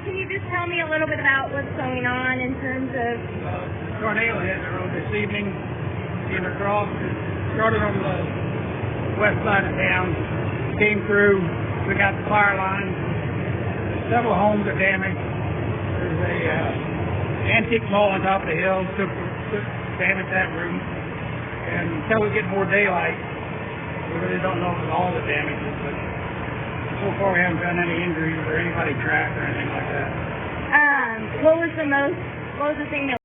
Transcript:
can you just tell me a little bit about what's going on in terms of... Tornado hit the road this evening. Came across. Started on the west side of town. Came through. We got the fire line. Several homes are damaged. There's a antique mall on top of the hill. Took damaged that room. And until we get more daylight, we really don't know all the damages. But so far we haven't found any injuries or anybody trapped or anything like that. What was the thing that